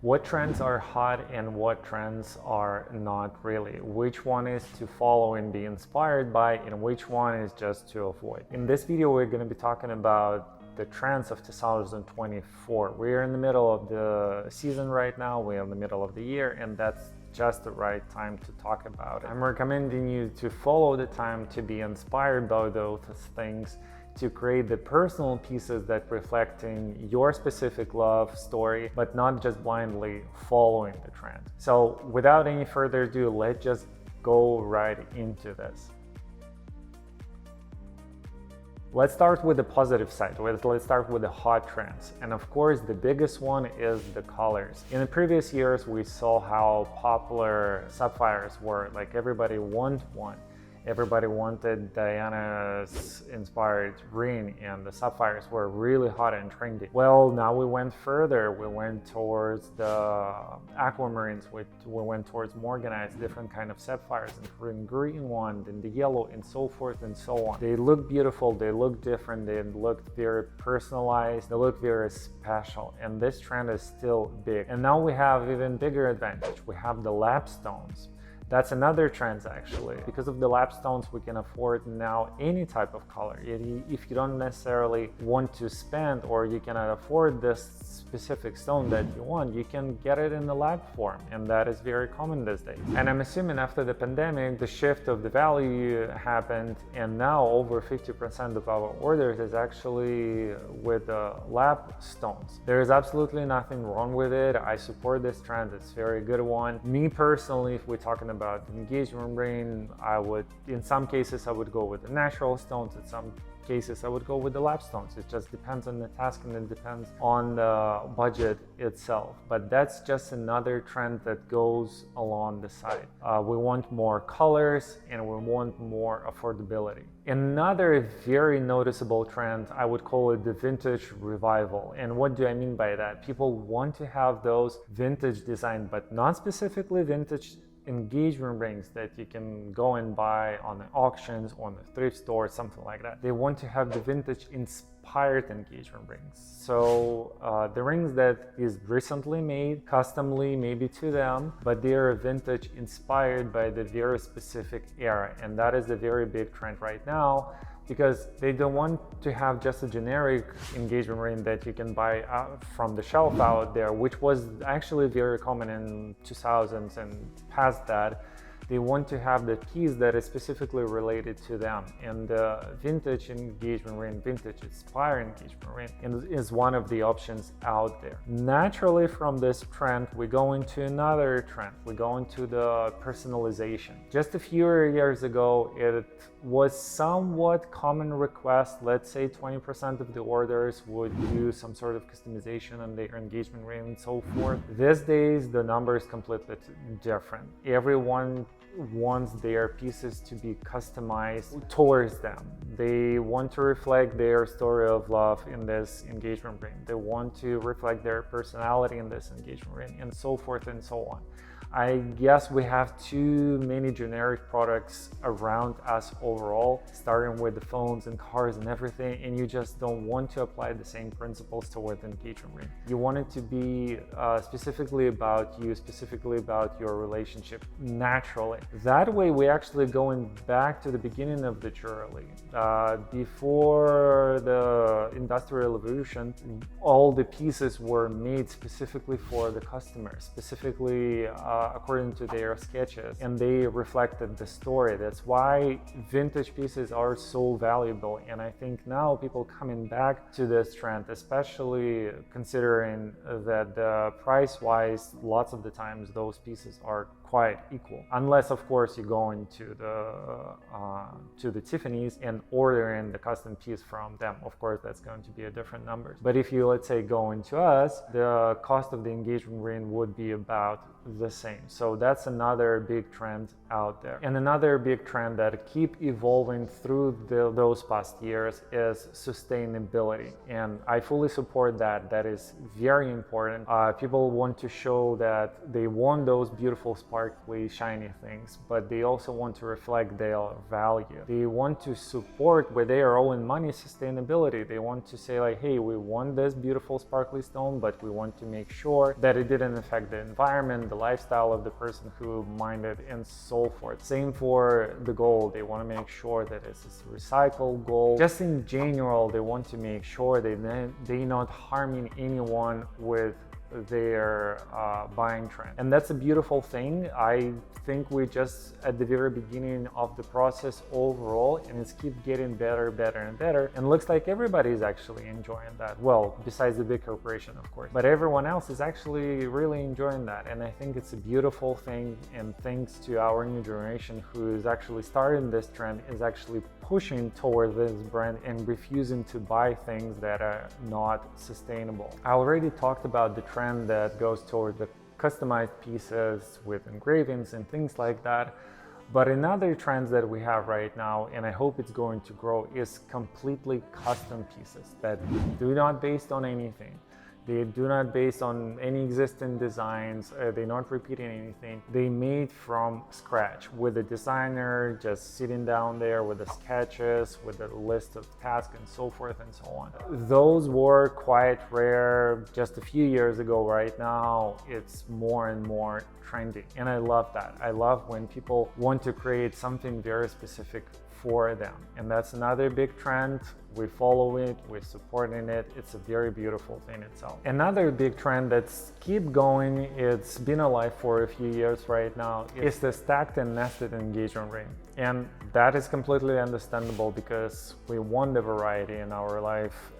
What trends are hot and what trends are not really? Which one is to follow and be inspired by, and which one is just to avoid? In this video, we're going to be talking about the trends of 2024. We're in the middle of the season right now, we're in the middle of the year, and that's just the right time to talk about it. I'm recommending you to follow the time, to be inspired by those things, to create the personal pieces that reflecting your specific love story, but not just blindly following the trend. So without any further ado, let's just go right into this. Let's start with the positive side. Let's start with the hot trends. And of course, the biggest one is the colors. In the previous years, we saw how popular sapphires were. Like everybody wanted one. Everybody wanted Diana's inspired ring, and the sapphires were really hot and trendy. Well, now we went further. We went towards the aquamarines. We went towards morganite, different kind of sapphires, including green one, and the yellow, and so forth and so on. They look beautiful. They look different. They look very personalized. They look very special. And this trend is still big. And now we have even bigger advantage. We have the lapstones. That's another trend actually. Because of the lapstones, we can afford now any type of color. If you don't necessarily want to spend, or you cannot afford this specific stone that you want, you can get it in the lap form, and that is very common these days. And I'm assuming after the pandemic, the shift of the value happened, and now over 50% of our orders is actually with lap stones. There is absolutely nothing wrong with it. I support this trend. It's a very good one. Me personally, if we're talking about engagement ring, in some cases I would go with the natural stones. In some cases I would go with the lap stones. It just depends on the task, and it depends on the budget itself. But that's just another trend that goes along the side. We want more colors and we want more affordability. Another very noticeable trend, I would call it the vintage revival. And what do I mean by that? People want to have those vintage design, but not specifically vintage engagement rings that you can go and buy on the auctions or on the thrift store, something like that. They want to have the vintage inspired engagement rings. So the rings that is recently made, customly maybe to them, but they are vintage inspired by the very specific era. And that is a very big trend right now, because they don't want to have just a generic engagement ring that you can buy from the shelf out there, which was actually very common in 2000s and past that. They want to have the piece that is specifically related to them, and the vintage engagement ring, vintage inspired engagement ring is one of the options out there. Naturally, from this trend, we go into another trend. We go into the personalization. Just a few years ago, it was somewhat common request. Let's say 20% of the orders would do some sort of customization on their engagement ring and so forth. These days, the number is completely different. Everyone wants their pieces to be customized towards them. They want to reflect their story of love in this engagement ring. They want to reflect their personality in this engagement ring, and so forth and so on. I guess we have too many generic products around us overall, starting with the phones and cars and everything, and you just don't want to apply the same principles toward the engagement ring. You want it to be specifically about you, specifically about your relationship, naturally. That way, we're actually going back to the beginning of the journey. Before the Industrial Revolution, all the pieces were made specifically for the customer, specifically according to their sketches, and they reflected the story. That's why vintage pieces are so valuable, and I think now people coming back to this trend, especially considering that price-wise, lots of the times those pieces are quite equal, unless of course you go into the Tiffany's and ordering the custom piece from them. Of course, that's going to be a different number. But if you, let's say, go into us, the cost of the engagement ring would be about the same. So that's another big trend out there. And another big trend that keep evolving through those past years is sustainability. And I fully support that. That is very important. People want to show that they want those beautiful sparkles sparkly, shiny things, but they also want to reflect their value. They want to support with their own money sustainability. They want to say like, hey, we want this beautiful sparkly stone, but we want to make sure that it didn't affect the environment, the lifestyle of the person who mined it, and so forth. Same for the gold. They want to make sure that it's recycled gold. Just in general, they want to make sure they're not harming anyone with their buying trend. And that's a beautiful thing. I think we're just at the very beginning of the process overall, and it's keep getting better and better, and looks like everybody is actually enjoying that. Well, besides the big corporation, of course, but everyone else is actually really enjoying that, and I think it's a beautiful thing. And thanks to our new generation who is actually starting this trend, is actually pushing toward this brand and refusing to buy things that are not sustainable. I already talked about the trend that goes toward the customized pieces with engravings and things like that. But another trend that we have right now, and I hope it's going to grow, is completely custom pieces that do not based on anything. They do not based on any existing designs. They're not repeating anything. They made from scratch with a designer just sitting down there with the sketches, with a list of tasks and so forth and so on. Those were quite rare just a few years ago. Right now, it's more and more trendy. And I love that. I love when people want to create something very specific for them. And that's another big trend. We follow it, we're supporting it. It's a very beautiful thing itself. Another big trend that's keep going, it's been alive for a few years right now, is the stacked and nested engagement ring. And that is completely understandable because we want the variety in our life,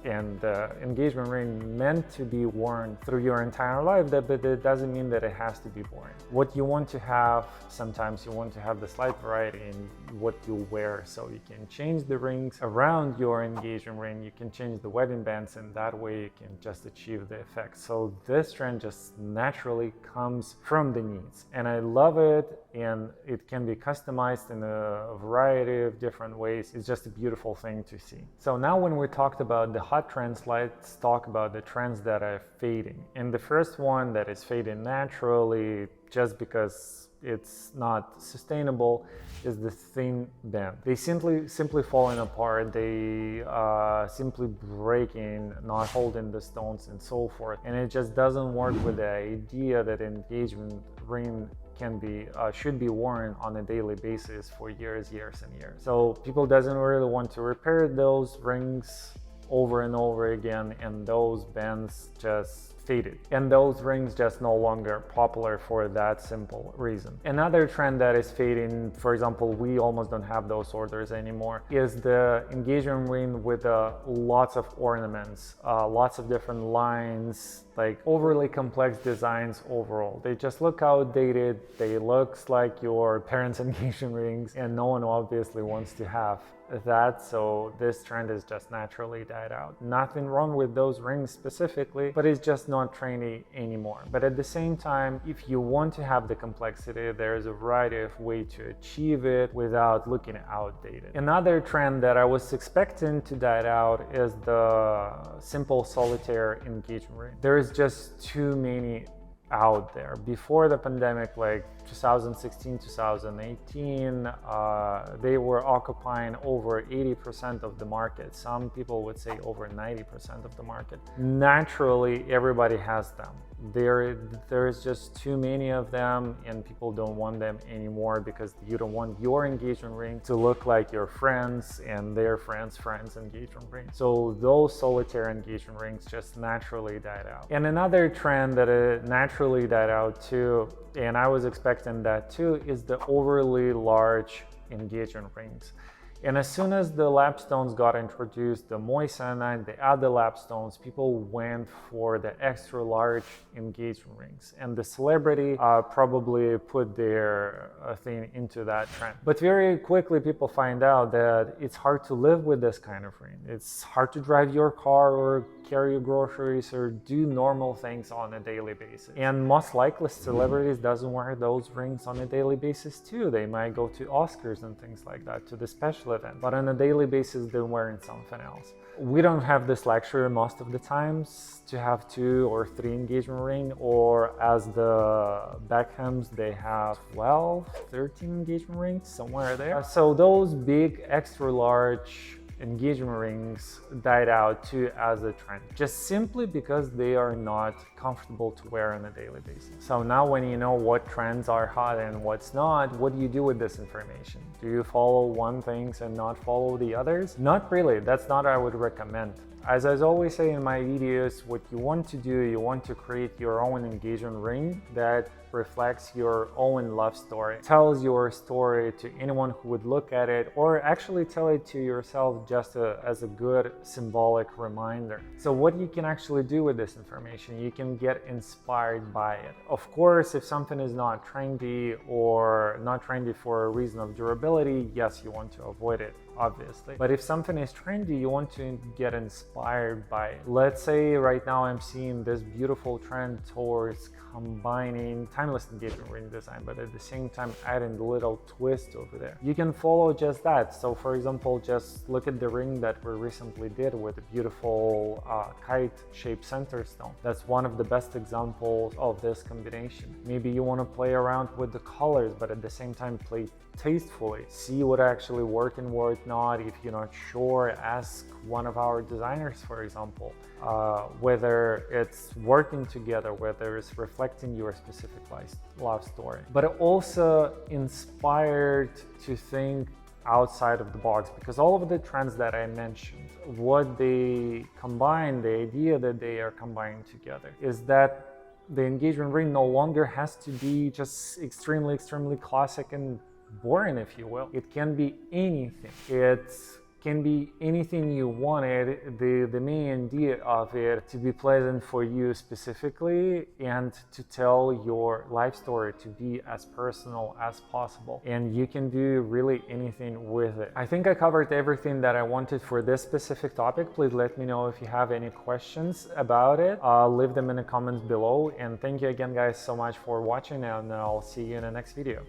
and the engagement ring meant to be worn through your entire life, but it doesn't mean that it has to be worn. What you want to have, sometimes you want to have the slight variety in what you wear, so you can change the rings around your engagement ring, you can change the wedding bands, and that way you can just achieve the effect. So this trend just naturally comes from the needs, and I love it, and it can be customized in a variety of different ways. It's just a beautiful thing to see. So now when we talked about the hot trends, let's talk about the trends that are fading. And the first one that is fading naturally just because it's not sustainable is the thin band. They simply falling apart. They simply breaking, not holding the stones and so forth. And it just doesn't work with the idea that engagement ring should be worn on a daily basis for years and years. So people doesn't really want to repair those rings over and over again, and those bands just faded, and those rings just no longer popular for that simple reason. Another trend that is fading, for example, we almost don't have those orders anymore, is the engagement ring with lots of ornaments, lots of different lines, like overly complex designs overall. They just look outdated. They look like your parents' engagement rings, and no one obviously wants to have that, so this trend is just naturally died out. Nothing wrong with those rings specifically, but it's just not trendy anymore. But at the same time, if you want to have the complexity, there's a variety of ways to achieve it without looking outdated. Another trend that I was expecting to die out is the simple solitaire engagement ring. There is just too many out there. Before the pandemic, like 2016, 2018, they were occupying over 80% of the market. Some people would say over 90% of the market. Naturally, everybody has them. There is just too many of them, and people don't want them anymore because you don't want your engagement ring to look like your friends and their friends' engagement ring. So those solitaire engagement rings just naturally died out. And another trend that naturally died out too, and I was expecting that too, is the overly large engagement rings. And as soon as the lapstones got introduced, the moissanite, the other lapstones, people went for the extra large engagement rings. And the celebrity probably put their thing into that trend. But very quickly, people find out that it's hard to live with this kind of ring. It's hard to drive your car or carry your groceries or do normal things on a daily basis. And most likely, celebrities doesn't wear those rings on a daily basis too. They might go to Oscars and things like that, to the special special event, but on a daily basis they're wearing something else. We don't have this luxury most of the times to have 2 or 3 engagement ring, or as the Beckhams, they have 12, 13 engagement rings, somewhere there. So those big, extra large engagement rings died out too as a trend, just simply because they are not comfortable to wear on a daily basis. So now when you know what trends are hot and what's not, what do you do with this information? Do you follow one things and not follow the others? Not really. That's not what I would recommend. As I always say in my videos, what you want to do, you want to create your own engagement ring that reflects your own love story, tells your story to anyone who would look at it, or actually tell it to yourself just as a good symbolic reminder. So what you can actually do with this information, you can get inspired by it. Of course, if something is not trendy or not trendy for a reason of durability, yes, you want to avoid it, obviously. But if something is trendy, you want to get inspired by it. Let's say right now I'm seeing this beautiful trend towards combining timeless engagement ring design, but at the same time adding the little twist over there. You can follow just that. So for example, just look at the ring that we recently did with a beautiful kite-shaped center stone. That's one of the best examples of this combination. Maybe you want to play around with the colors, but at the same time play tastefully. See what actually worked and what not. If you're not sure, ask one of our designers, for example, whether it's working together, whether it's reflecting your specific love story. But also inspired to think outside of the box, because all of the trends that I mentioned, what they combine, the idea that they are combining together is that the engagement ring no longer has to be just extremely classic and boring, if you will. It can be anything. It can be anything you wanted. The main idea of it to be pleasant for you specifically and to tell your life story, to be as personal as possible. And you can do really anything with it. I think I covered everything that I wanted for this specific topic. Please let me know if you have any questions about it. Leave them in the comments below. And thank you again, guys, so much for watching, and I'll see you in the next video.